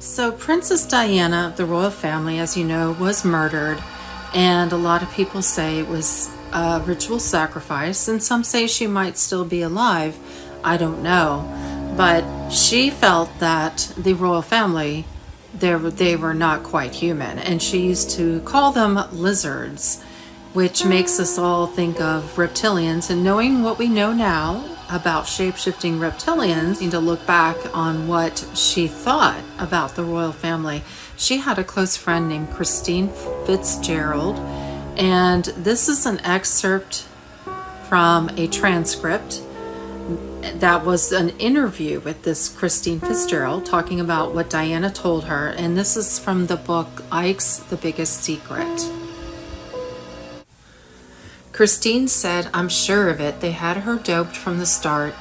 So Princess Diana of the royal family, as you know, was murdered, and a lot of people say it was a ritual sacrifice, and some say she might still be alive. I don't know. But she felt that the royal family, they were not quite human, and she used to call them lizards, which makes us all think of reptilians. And knowing what we know now about shape-shifting reptilians, need to look back on what she thought about the royal family. She had a close friend named Christine Fitzgerald, and this is an excerpt from a transcript that was an interview with this Christine Fitzgerald talking about what Diana told her, and this is from the book Ike's The Biggest Secret. Christine said, "I'm sure of it. They had her doped from the start."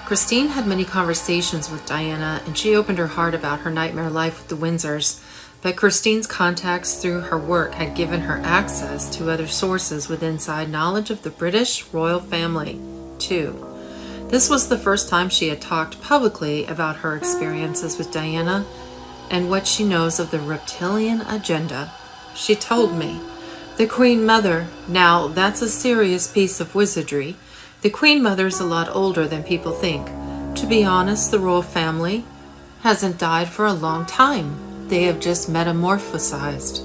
Christine had many conversations with Diana, and she opened her heart about her nightmare life with the Windsors. But Christine's contacts through her work had given her access to other sources with inside knowledge of the British royal family, too. This was the first time she had talked publicly about her experiences with Diana and what she knows of the reptilian agenda. She told me, "The Queen Mother, now that's a serious piece of wizardry. The Queen Mother's a lot older than people think. To be honest, the royal family hasn't died for a long time. They have just metamorphosized.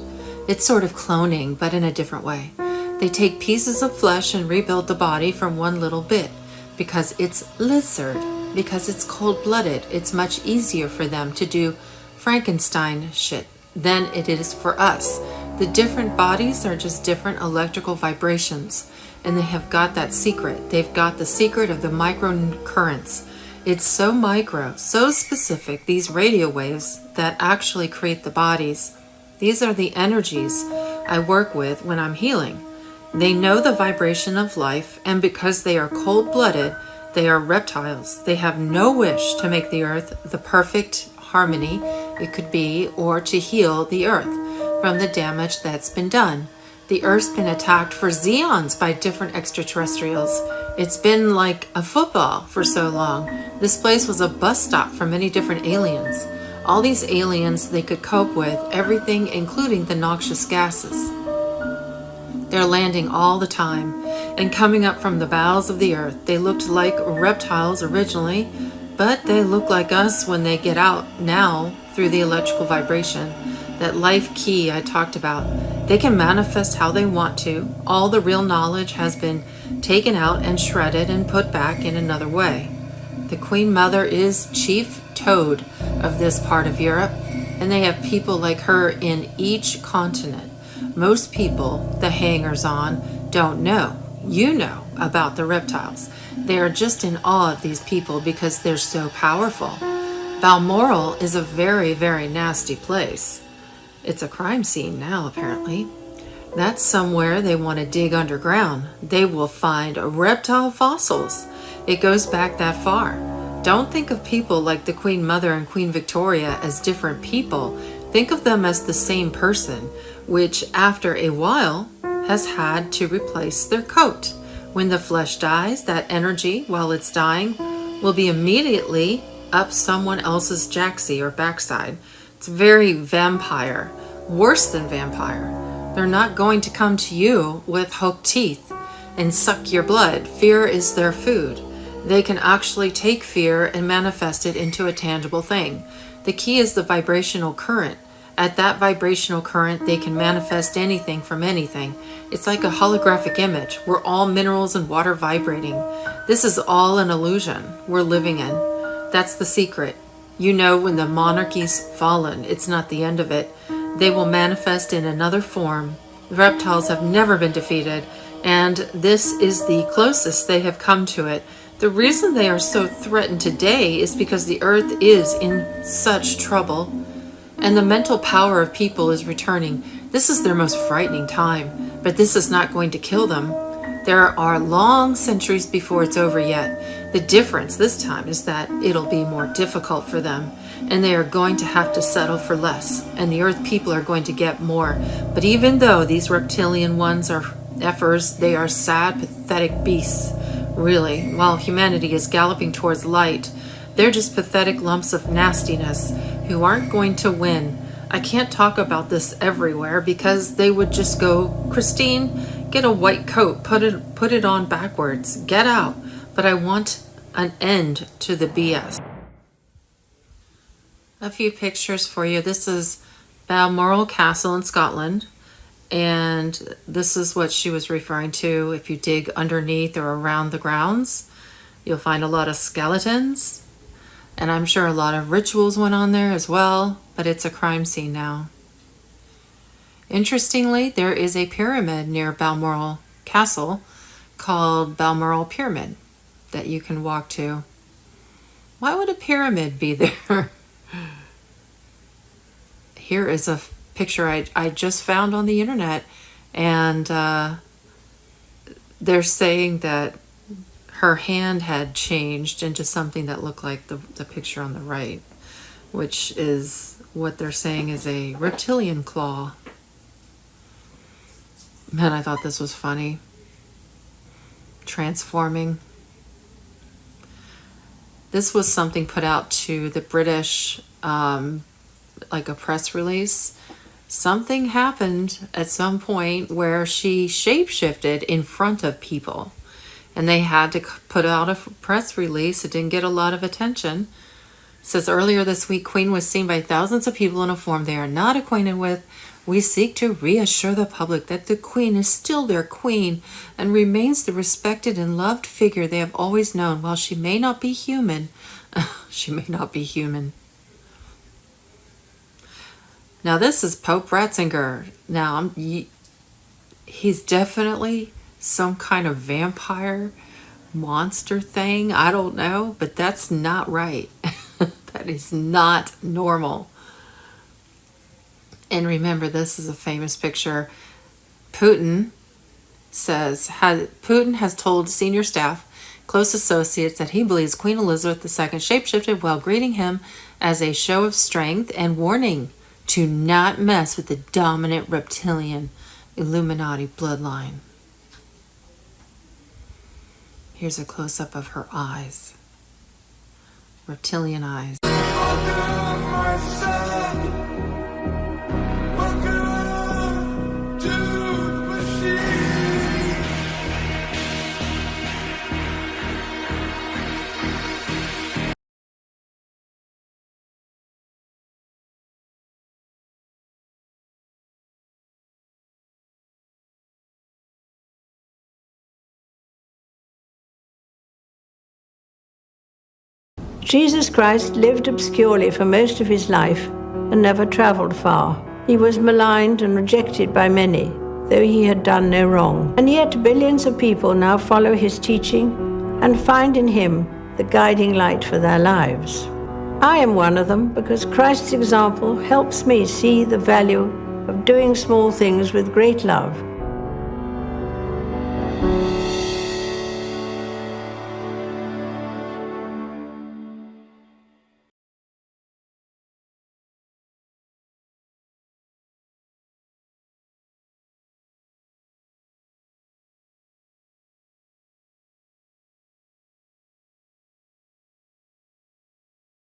It's sort of cloning, but in a different way. They take pieces of flesh and rebuild the body from one little bit. Because it's lizard, because it's cold-blooded, it's much easier for them to do Frankenstein shit than it is for us. The different bodies are just different electrical vibrations, and they have got that secret. They've got the secret of the microcurrents. It's so micro, so specific, these radio waves that actually create the bodies. These are the energies I work with when I'm healing. They know the vibration of life, and because they are cold-blooded, they are reptiles. They have no wish to make the earth the perfect harmony it could be, or to heal the earth from the damage that's been done. The earth's been attacked for xeons by different extraterrestrials. It's been like a football for so long. This place was a bus stop for many different aliens. All these aliens, they could cope with everything, including the noxious gases. They're landing all the time and coming up from the bowels of the earth. They looked like reptiles originally, but they look like us when they get out now through the electrical vibration. That life key I talked about. They can manifest how they want to. All the real knowledge has been taken out and shredded and put back in another way. The Queen Mother is chief toad of this part of Europe, and they have people like her in each continent. Most people, the hangers-on, don't know. You know about the reptiles. They are just in awe of these people because they're so powerful. Balmoral is a very, very nasty place. It's a crime scene now, apparently. That's somewhere they want to dig underground. They will find reptile fossils. It goes back that far. Don't think of people like the Queen Mother and Queen Victoria as different people. Think of them as the same person, which after a while has had to replace their coat. When the flesh dies, that energy, while it's dying, will be immediately up someone else's jacksie or backside. It's very vampire, worse than vampire. They're not going to come to you with hooked teeth and suck your blood. Fear is their food. They can actually take fear and manifest it into a tangible thing. The key is the vibrational current. At that vibrational current, they can manifest anything from anything. It's like a holographic image. We're all minerals and water vibrating. This is all an illusion we're living in. That's the secret. You know, when the monarchy's fallen, it's not the end of it. They will manifest in another form. The reptiles have never been defeated, and this is the closest they have come to it. The reason they are so threatened today is because the earth is in such trouble, and the mental power of people is returning. This is their most frightening time, but this is not going to kill them. There are long centuries before it's over yet. The difference this time is that it'll be more difficult for them, and they are going to have to settle for less, and the earth people are going to get more. But even though these reptilian ones are effers, they are sad, pathetic beasts, really. While humanity is galloping towards light, they're just pathetic lumps of nastiness who aren't going to win. I can't talk about this everywhere because they would just go, Christine, get a white coat, put it on backwards, get out. But I want an end to the BS. A few pictures for you. This is Balmoral Castle in Scotland, and this is what she was referring to. If you dig underneath or around the grounds, you'll find a lot of skeletons, and I'm sure a lot of rituals went on there as well, but it's a crime scene now. Interestingly, there is a pyramid near Balmoral Castle called Balmoral Pyramid that you can walk to. Why would a pyramid be there? Here is a picture I just found on the internet, and they're saying that her hand had changed into something that looked like the picture on the right, which is what they're saying is a reptilian claw. Man, I thought this was funny. Transforming. This was something put out to the British, like a press release. Something happened at some point where she shapeshifted in front of people, and they had to put out a press release. It didn't get a lot of attention. It says, earlier this week, Queen was seen by thousands of people in a form they are not acquainted with. We seek to reassure the public that the Queen is still their Queen and remains the respected and loved figure they have always known. While she may not be human, she may not be human. Now this is Pope Ratzinger. Now he's definitely some kind of vampire monster thing. I don't know, but that's not right. That is not normal. And remember, this is a famous picture. Putin has told senior staff, close associates, that he believes Queen Elizabeth II shapeshifted while greeting him as a show of strength and warning to not mess with the dominant reptilian Illuminati bloodline. Here's a close-up of her eyes. Reptilian eyes. Jesus Christ lived obscurely for most of his life and never traveled far. He was maligned and rejected by many, though he had done no wrong. And yet billions of people now follow his teaching and find in him the guiding light for their lives. I am one of them because Christ's example helps me see the value of doing small things with great love